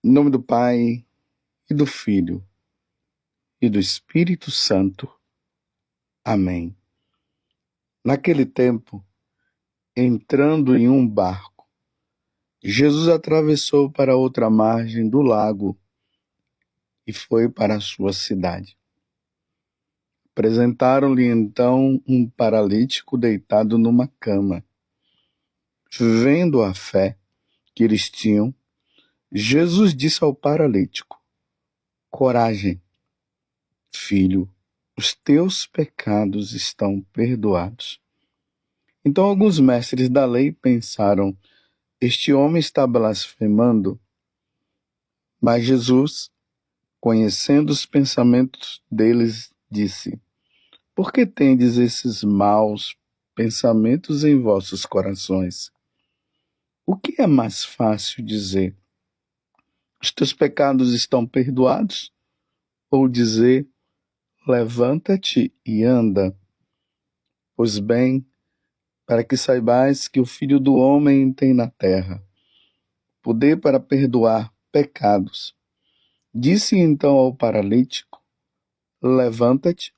Em nome do Pai, e do Filho, e do Espírito Santo. Amém. Naquele tempo, entrando em um barco, Jesus atravessou para outra margem do lago e foi para a sua cidade. Apresentaram-lhe então um paralítico deitado numa cama. Vendo a fé que eles tinham, Jesus disse ao paralítico: Coragem, filho, os teus pecados estão perdoados. Então alguns mestres da lei pensaram: este homem está blasfemando. Mas Jesus, conhecendo os pensamentos deles, disse: por que tendes esses maus pensamentos em vossos corações? O que é mais fácil dizer: os teus pecados estão perdoados? Ou dizer: levanta-te e anda? Pois bem, para que saibais que o Filho do Homem tem na terra poder para perdoar pecados. Disse então ao paralítico: levanta-te,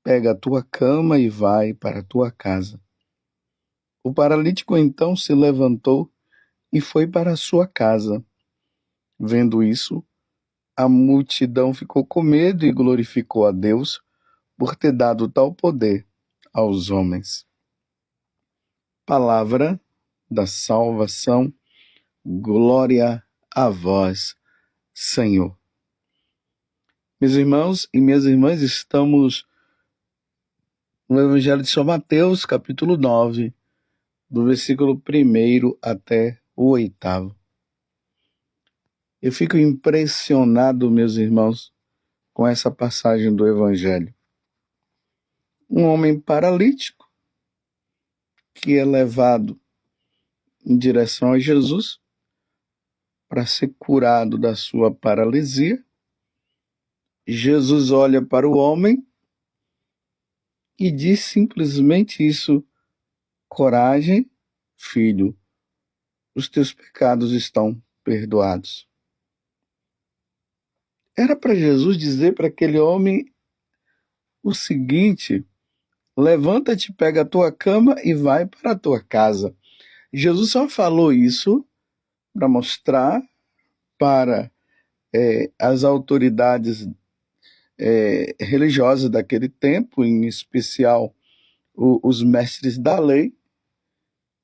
pega a tua cama e vai para a tua casa. O paralítico então se levantou e foi para a sua casa. Vendo isso, a multidão ficou com medo e glorificou a Deus por ter dado tal poder aos homens. Palavra da salvação, glória a vós, Senhor. Meus irmãos e minhas irmãs, estamos no Evangelho de São Mateus, capítulo 9, do versículo 1 até o 8. Eu fico impressionado, meus irmãos, com essa passagem do Evangelho. Um homem paralítico que é levado em direção a Jesus para ser curado da sua paralisia. Jesus olha para o homem e diz simplesmente isso: coragem, filho, os teus pecados estão perdoados. Era para Jesus dizer para aquele homem o seguinte: levanta-te, pega a tua cama e vai para a tua casa. Jesus só falou isso para mostrar para as autoridades religiosas daquele tempo, em especial os mestres da lei,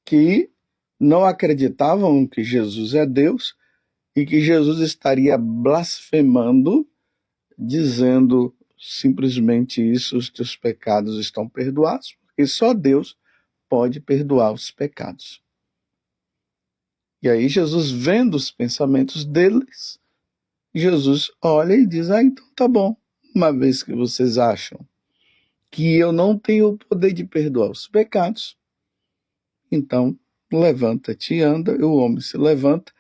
que não acreditavam que Jesus é Deus e que Jesus estaria blasfemando, dizendo simplesmente isso: os teus pecados estão perdoados, porque só Deus pode perdoar os pecados. E aí Jesus, vendo os pensamentos deles, Jesus olha e diz: então tá bom, uma vez que vocês acham que eu não tenho o poder de perdoar os pecados, então levanta-te e anda. E o homem se levanta,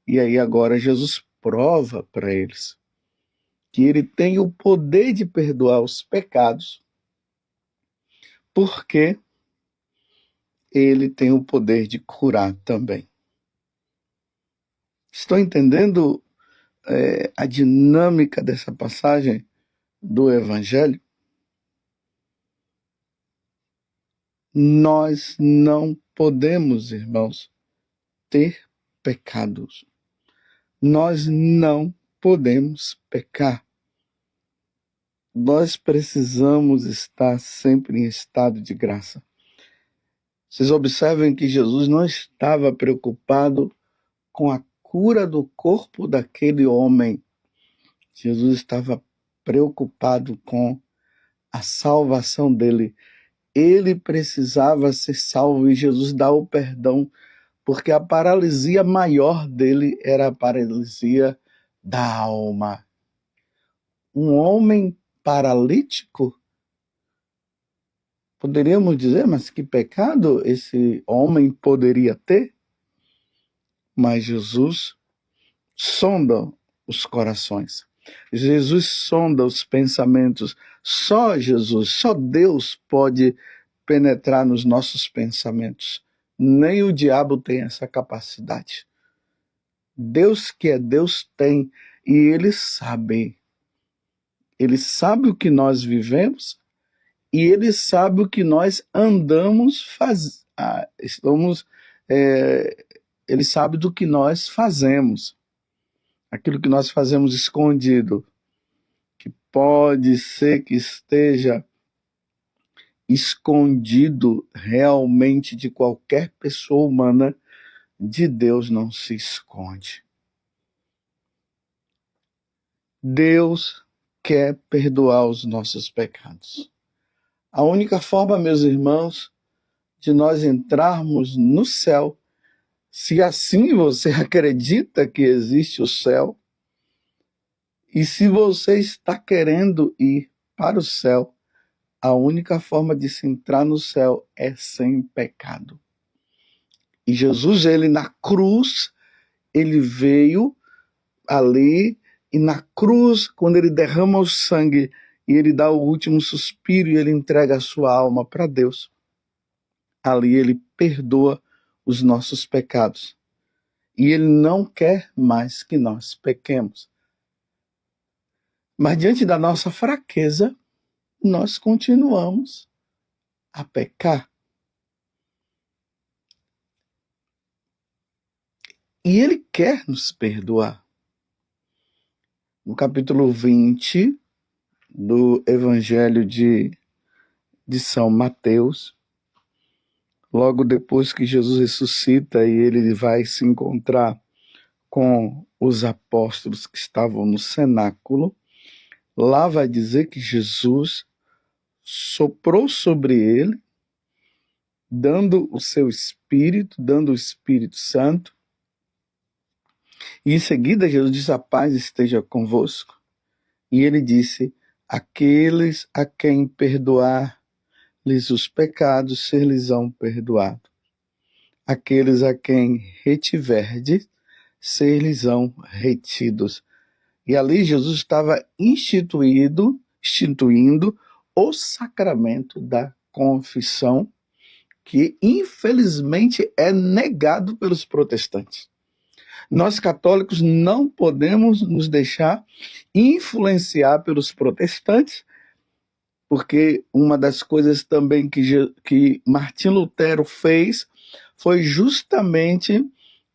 e aí agora Jesus prova para eles que ele tem o poder de perdoar os pecados, porque ele tem o poder de curar também. Estão entendendo a dinâmica dessa passagem do Evangelho? Nós não podemos, irmãos, ter pecados. Nós não podemos pecar. Nós precisamos estar sempre em estado de graça. Vocês observem que Jesus não estava preocupado com a cura do corpo daquele homem. Jesus estava preocupado com a salvação dele. Ele precisava ser salvo e Jesus dá o perdão, porque a paralisia maior dele era a paralisia da alma. Um homem paralítico, poderíamos dizer, mas que pecado esse homem poderia ter? Mas Jesus sonda os corações. Jesus sonda os pensamentos. Só Jesus, só Deus pode penetrar nos nossos pensamentos. Nem o diabo tem essa capacidade. Deus que é Deus tem, e Ele sabe. Ele sabe o que nós vivemos e Ele sabe o que nós andamos Ele sabe do que nós fazemos. Aquilo que nós fazemos escondido, que pode ser que esteja escondido realmente de qualquer pessoa humana, de Deus não se esconde. Deus quer perdoar os nossos pecados. A única forma, meus irmãos, de nós entrarmos no céu, se assim você acredita que existe o céu, e se você está querendo ir para o céu, a única forma de se entrar no céu é sem pecado. E Jesus, ele na cruz, ele veio ali, e na cruz, quando ele derrama o sangue, e ele dá o último suspiro, e ele entrega a sua alma para Deus, ali ele perdoa os nossos pecados. E ele não quer mais que nós pequemos. Mas diante da nossa fraqueza, nós continuamos a pecar. E ele quer nos perdoar. No capítulo 20 do Evangelho de São Mateus, logo depois que Jesus ressuscita e ele vai se encontrar com os apóstolos que estavam no cenáculo, lá vai dizer que Jesus soprou sobre ele, dando o seu Espírito, dando o Espírito Santo, e em seguida Jesus disse: a paz esteja convosco. E ele disse: aqueles a quem perdoar-lhes os pecados, ser-lhes-ão perdoados. Aqueles a quem retiverdes, ser-lhes-ão retidos. E ali Jesus estava instituindo o sacramento da confissão, que infelizmente é negado pelos protestantes. Nós católicos não podemos nos deixar influenciar pelos protestantes, porque uma das coisas também que Martim Lutero fez foi justamente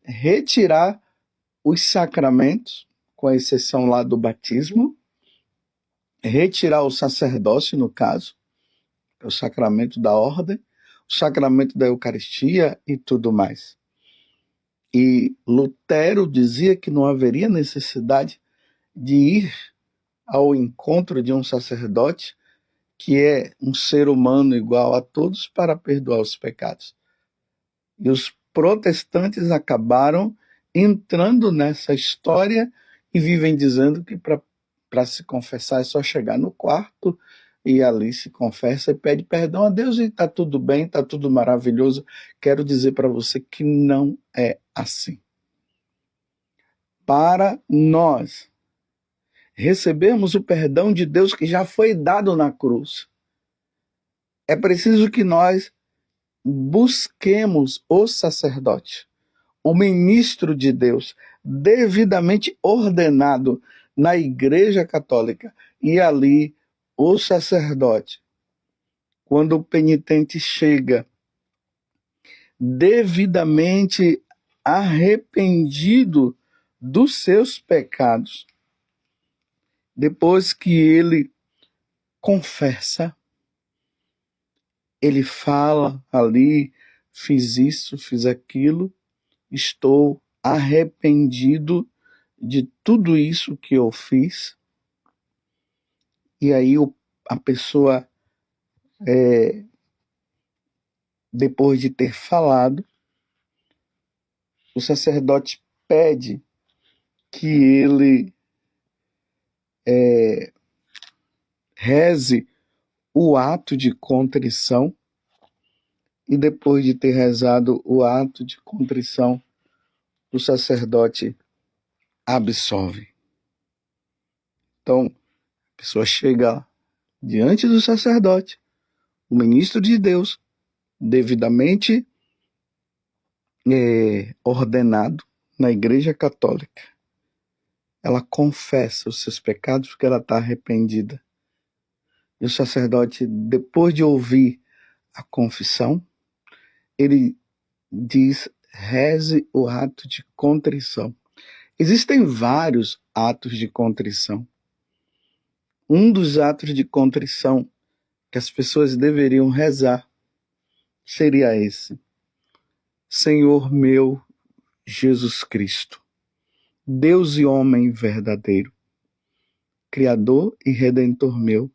retirar os sacramentos, com a exceção lá do batismo, retirar o sacerdócio, no caso, o sacramento da ordem, o sacramento da Eucaristia e tudo mais. E Lutero dizia que não haveria necessidade de ir ao encontro de um sacerdote que é um ser humano igual a todos para perdoar os pecados. E os protestantes acabaram entrando nessa história e vivem dizendo que para se confessar é só chegar no quarto e ali se confessa e pede perdão a Deus e está tudo bem, está tudo maravilhoso. Quero dizer para você que não é assim. Para nós recebermos o perdão de Deus que já foi dado na cruz, é preciso que nós busquemos o sacerdote, o ministro de Deus, devidamente ordenado na Igreja Católica. E ali o sacerdote, quando o penitente chega devidamente arrependido dos seus pecados, depois que ele confessa, ele fala ali: fiz isso, fiz aquilo, estou arrependido de tudo isso que eu fiz. E aí a pessoa, depois de ter falado, o sacerdote pede que ele reze o ato de contrição, e depois de ter rezado o ato de contrição, o sacerdote absolve. Então, a pessoa chega diante do sacerdote, o ministro de Deus, devidamente ordenado, na Igreja Católica, ela confessa os seus pecados porque ela está arrependida. E o sacerdote, depois de ouvir a confissão, ele diz: reze o ato de contrição. Existem vários atos de contrição. Um dos atos de contrição que as pessoas deveriam rezar seria esse: Senhor meu Jesus Cristo, Deus e homem verdadeiro, Criador e Redentor meu,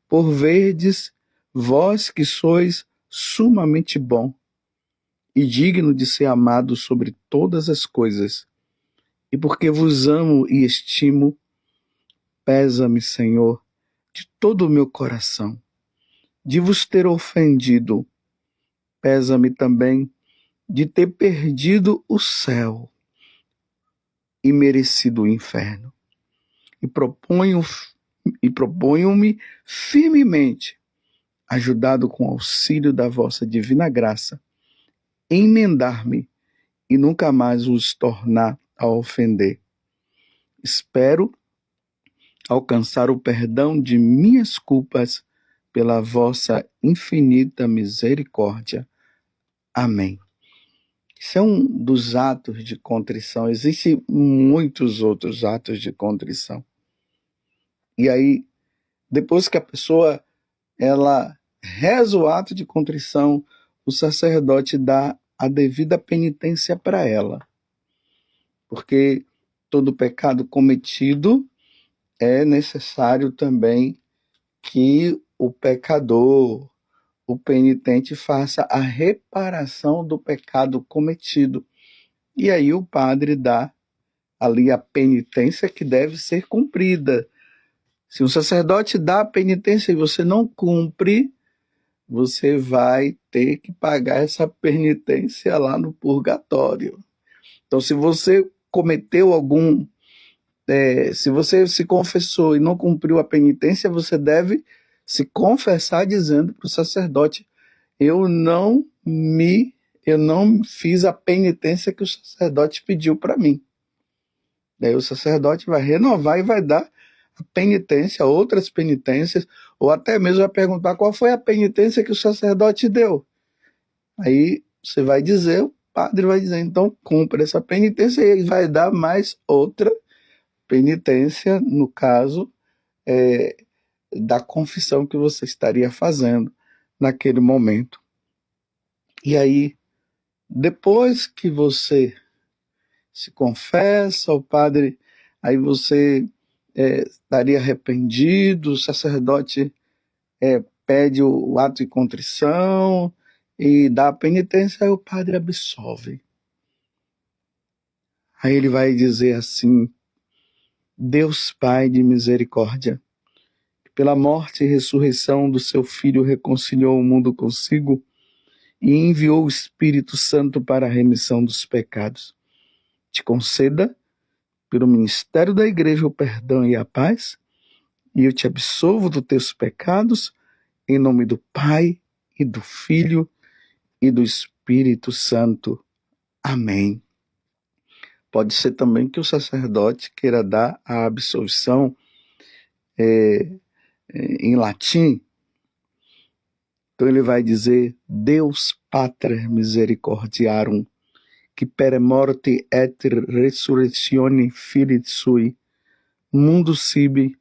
por verdes vós que sois sumamente bom e digno de ser amado sobre todas as coisas, e porque vos amo e estimo, pesa-me, Senhor, de todo o meu coração, de vos ter ofendido, pesa-me também de ter perdido o céu e merecido o inferno. E proponho-me firmemente, ajudado com o auxílio da vossa divina graça, emendar-me e nunca mais os tornar a ofender. Espero alcançar o perdão de minhas culpas pela vossa infinita misericórdia. Amém. Isso é um dos atos de contrição. Existem muitos outros atos de contrição. E aí, depois que a pessoa ela reza o ato de contrição, o sacerdote dá a devida penitência para ela. Porque todo pecado cometido é necessário também que o pecador, o penitente, faça a reparação do pecado cometido. E aí o padre dá ali a penitência que deve ser cumprida. Se o sacerdote dá a penitência e você não cumpre, você vai ter que pagar essa penitência lá no purgatório. Então, se você cometeu se você se confessou e não cumpriu a penitência, você deve se confessar dizendo para o sacerdote: eu não fiz a penitência que o sacerdote pediu para mim. Daí o sacerdote vai renovar e vai dar a penitência, outras penitências, ou até mesmo vai perguntar qual foi a penitência que o sacerdote deu. Aí você vai dizer, o padre vai dizer, então cumpra essa penitência, e ele vai dar mais outra penitência, no caso da confissão que você estaria fazendo naquele momento. E aí, depois que você se confessa ao padre, aí você estaria arrependido, o sacerdote pede o ato de contrição e dá a penitência, aí o padre absolve. Aí ele vai dizer assim: Deus Pai de misericórdia, pela morte e ressurreição do seu Filho reconciliou o mundo consigo e enviou o Espírito Santo para a remissão dos pecados. Te conceda, pelo ministério da Igreja, o perdão e a paz, e eu te absolvo dos teus pecados, em nome do Pai, e do Filho, e do Espírito Santo. Amém. Pode ser também que o sacerdote queira dar a absolvição em latim. Então ele vai dizer: Deus Pater Misericordiarum, que per morte et resurrectione Filii Sui, mundo sibi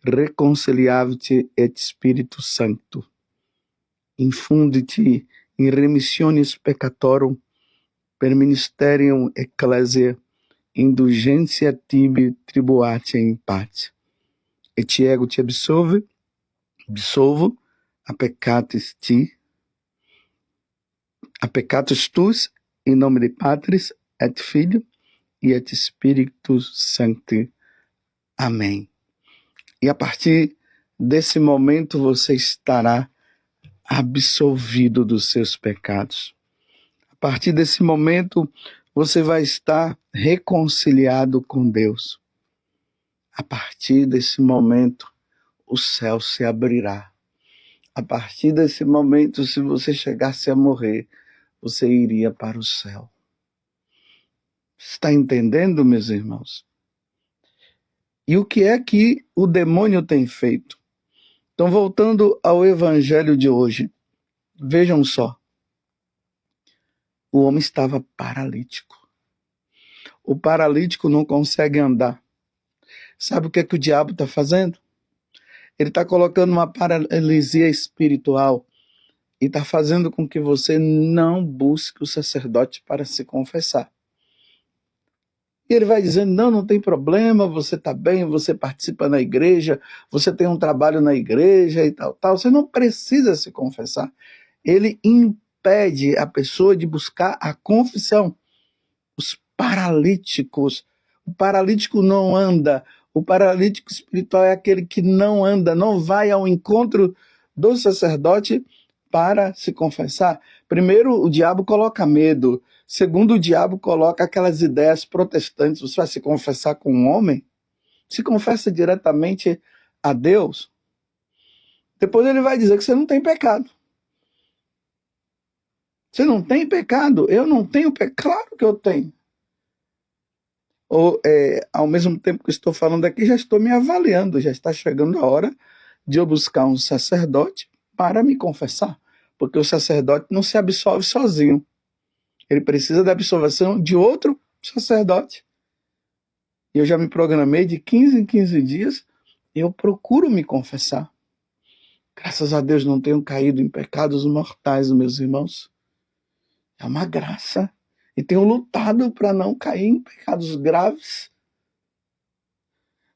reconciliavit et Spiritu Sancto, infundit in remissionis peccatorum per ministerium ecclesiae indulgentia tibi tribuate in pace. Et ego te absolvo a peccatis tuis, em nome de Patris et Filho e et Spiritus Sancti. Amém. E a partir desse momento você estará absolvido dos seus pecados. A partir desse momento você vai estar reconciliado com Deus. A partir desse momento o céu se abrirá. A partir desse momento, se você chegasse a morrer, você iria para o céu. Está entendendo, meus irmãos? E o que é que o demônio tem feito? Então, voltando ao evangelho de hoje, vejam só. O homem estava paralítico. O paralítico não consegue andar. Sabe o que é que o diabo está fazendo? Ele está colocando uma paralisia espiritual e está fazendo com que você não busque o sacerdote para se confessar. E ele vai dizendo, não tem problema, você está bem, você participa na igreja, você tem um trabalho na igreja e tal. Você não precisa se confessar. Ele impede a pessoa de buscar a confissão. Os paralíticos. O paralítico não anda. O paralítico espiritual é aquele que não anda, não vai ao encontro do sacerdote para se confessar. Primeiro, o diabo coloca medo. Segundo, o diabo coloca aquelas ideias protestantes. Você vai se confessar com um homem? Se confessa diretamente a Deus. Depois ele vai dizer que você não tem pecado. Você não tem pecado? Eu não tenho pecado. Claro que eu tenho. Ou, ao mesmo tempo que estou falando aqui, já estou me avaliando, já está chegando a hora de eu buscar um sacerdote para me confessar, porque o sacerdote não se absolve sozinho, ele precisa da absolvição de outro sacerdote. E eu já me programei de 15 em 15 dias, eu procuro me confessar. Graças a Deus não tenho caído em pecados mortais, meus irmãos. É uma graça. E tenho lutado para não cair em pecados graves.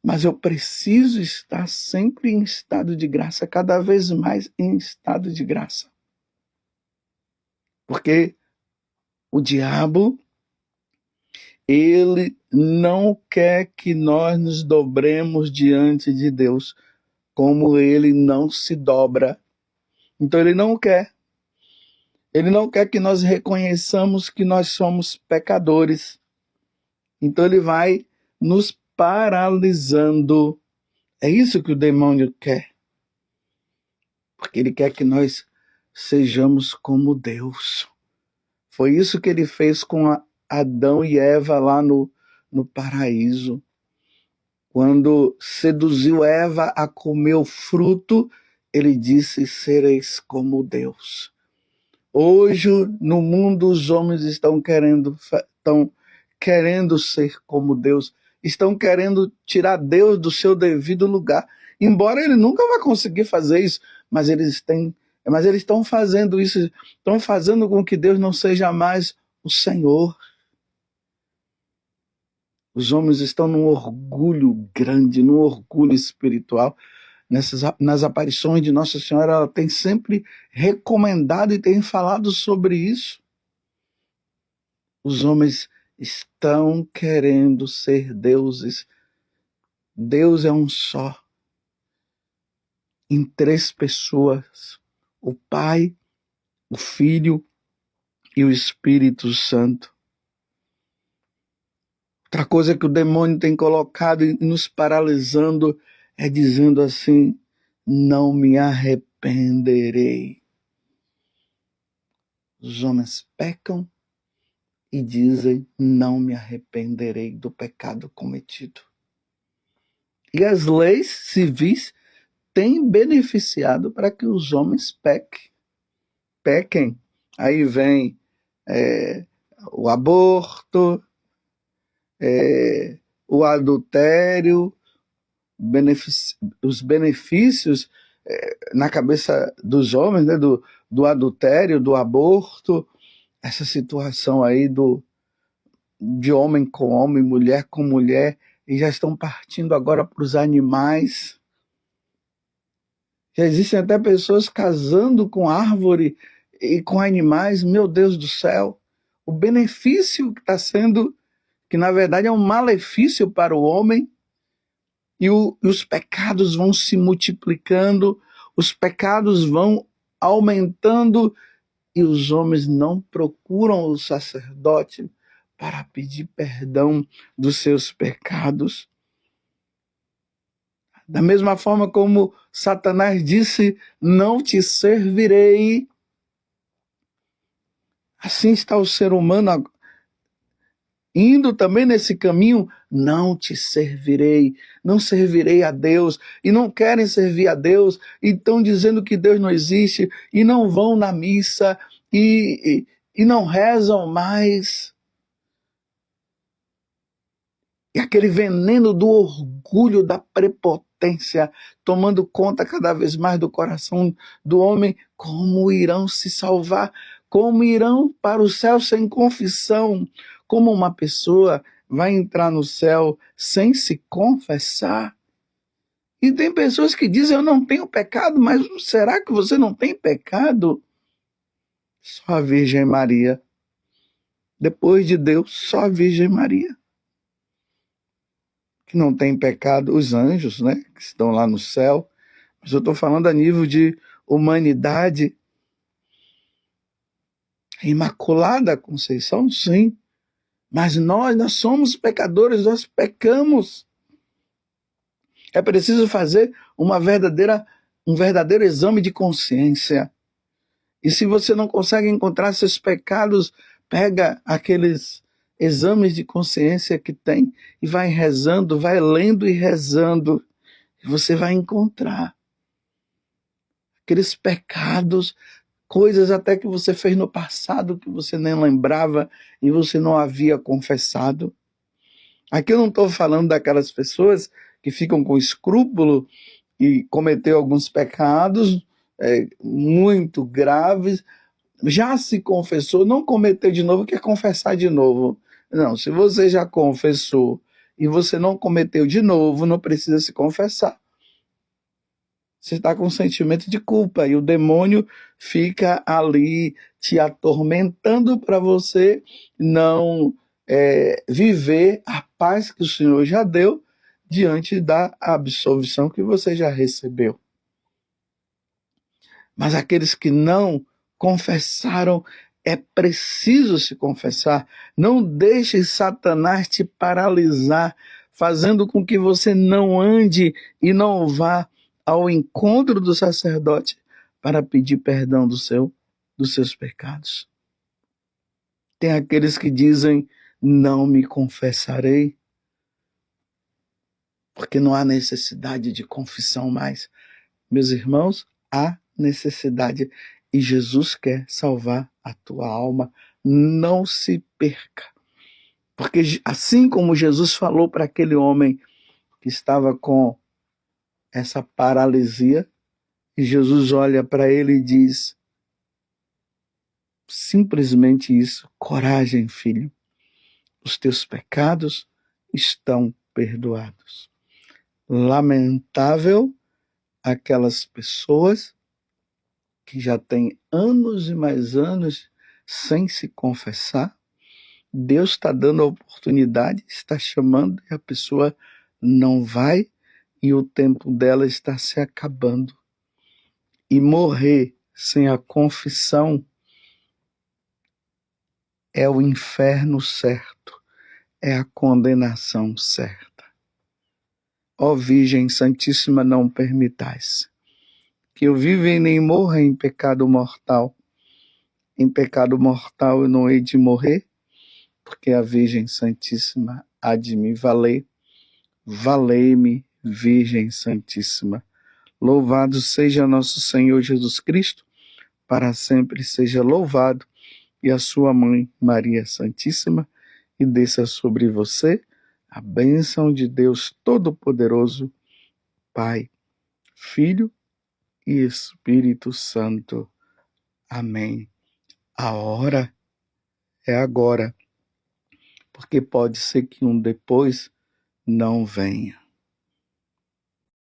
Mas eu preciso estar sempre em estado de graça, cada vez mais em estado de graça. Porque o diabo, ele não quer que nós nos dobremos diante de Deus, como ele não se dobra. Então ele não quer. Ele não quer que nós reconheçamos que nós somos pecadores. Então ele vai nos paralisando. É isso que o demônio quer. Porque ele quer que nós sejamos como Deus. Foi isso que ele fez com Adão e Eva lá no paraíso. Quando seduziu Eva a comer o fruto, ele disse, sereis como Deus. Hoje, no mundo, os homens estão querendo ser como Deus, estão querendo tirar Deus do seu devido lugar. Embora ele nunca vá conseguir fazer isso, mas eles estão fazendo isso, estão fazendo com que Deus não seja mais o Senhor. Os homens estão num orgulho grande, num orgulho espiritual. Nas aparições de Nossa Senhora, ela tem sempre recomendado e tem falado sobre isso. Os homens estão querendo ser deuses. Deus é um só, em 3 pessoas: o Pai, o Filho e o Espírito Santo. Outra coisa que o demônio tem colocado e nos paralisando é dizendo assim, não me arrependerei. Os homens pecam e dizem, não me arrependerei do pecado cometido. E as leis civis têm beneficiado para que os homens pequem. Aí vem o aborto, o adultério, os benefícios na cabeça dos homens, né, do adultério, do aborto, essa situação aí de homem com homem, mulher com mulher, e já estão partindo agora para os animais. Já existem até pessoas casando com árvore e com animais. Meu Deus do céu, o benefício que está sendo, que na verdade é um malefício para o homem, e os pecados vão se multiplicando, os pecados vão aumentando, e os homens não procuram o sacerdote para pedir perdão dos seus pecados. Da mesma forma como Satanás disse, não te servirei, assim está o ser humano indo também nesse caminho, não te servirei, não servirei a Deus, e não querem servir a Deus, e estão dizendo que Deus não existe, e não vão na missa, e não rezam mais. E aquele veneno do orgulho, da prepotência, tomando conta cada vez mais do coração do homem, como irão se salvar? Como irão para o céu sem confissão? Como uma pessoa vai entrar no céu sem se confessar? E tem pessoas que dizem, eu não tenho pecado, mas será que você não tem pecado? Só a Virgem Maria. Depois de Deus, só a Virgem Maria. Que não tem pecado, os anjos, né, que estão lá no céu, mas eu estou falando a nível de humanidade. Imaculada Conceição, sim, mas nós somos pecadores, nós pecamos. É preciso fazer um verdadeiro exame de consciência. E se você não consegue encontrar seus pecados, pega aqueles exames de consciência que tem e vai rezando, vai lendo e rezando. E você vai encontrar aqueles pecados, coisas até que você fez no passado que você nem lembrava e você não havia confessado. Aqui eu não estou falando daquelas pessoas que ficam com escrúpulo e cometeu alguns pecados muito graves, já se confessou, não cometeu de novo, quer confessar de novo. Não, se você já confessou e você não cometeu de novo, não precisa se confessar. Você está com um sentimento de culpa e o demônio fica ali te atormentando para você não viver a paz que o Senhor já deu diante da absolvição que você já recebeu. Mas aqueles que não confessaram, é preciso se confessar. Não deixe Satanás te paralisar, fazendo com que você não ande e não vá ao encontro do sacerdote para pedir perdão dos seus pecados. Tem aqueles que dizem, não me confessarei, porque não há necessidade de confissão mais. Meus irmãos, há necessidade e Jesus quer salvar a tua alma. Não se perca. Porque assim como Jesus falou para aquele homem que estava com essa paralisia, e Jesus olha para ele e diz simplesmente isso: coragem, filho, os teus pecados estão perdoados. Lamentável aquelas pessoas que já têm anos e mais anos sem se confessar. Deus está dando a oportunidade, está chamando e a pessoa não vai e o tempo dela está se acabando. E morrer sem a confissão é o inferno certo, é a condenação certa. Ó Virgem Santíssima, não permitais que eu viva e nem morra em pecado mortal. Em pecado mortal eu não hei de morrer, porque a Virgem Santíssima há de me valer. Valei-me, Virgem Santíssima. Louvado seja nosso Senhor Jesus Cristo, para sempre seja louvado, e a sua mãe, Maria Santíssima, e desça sobre você a bênção de Deus Todo-Poderoso, Pai, Filho e Espírito Santo. Amém. A hora é agora, porque pode ser que um depois não venha.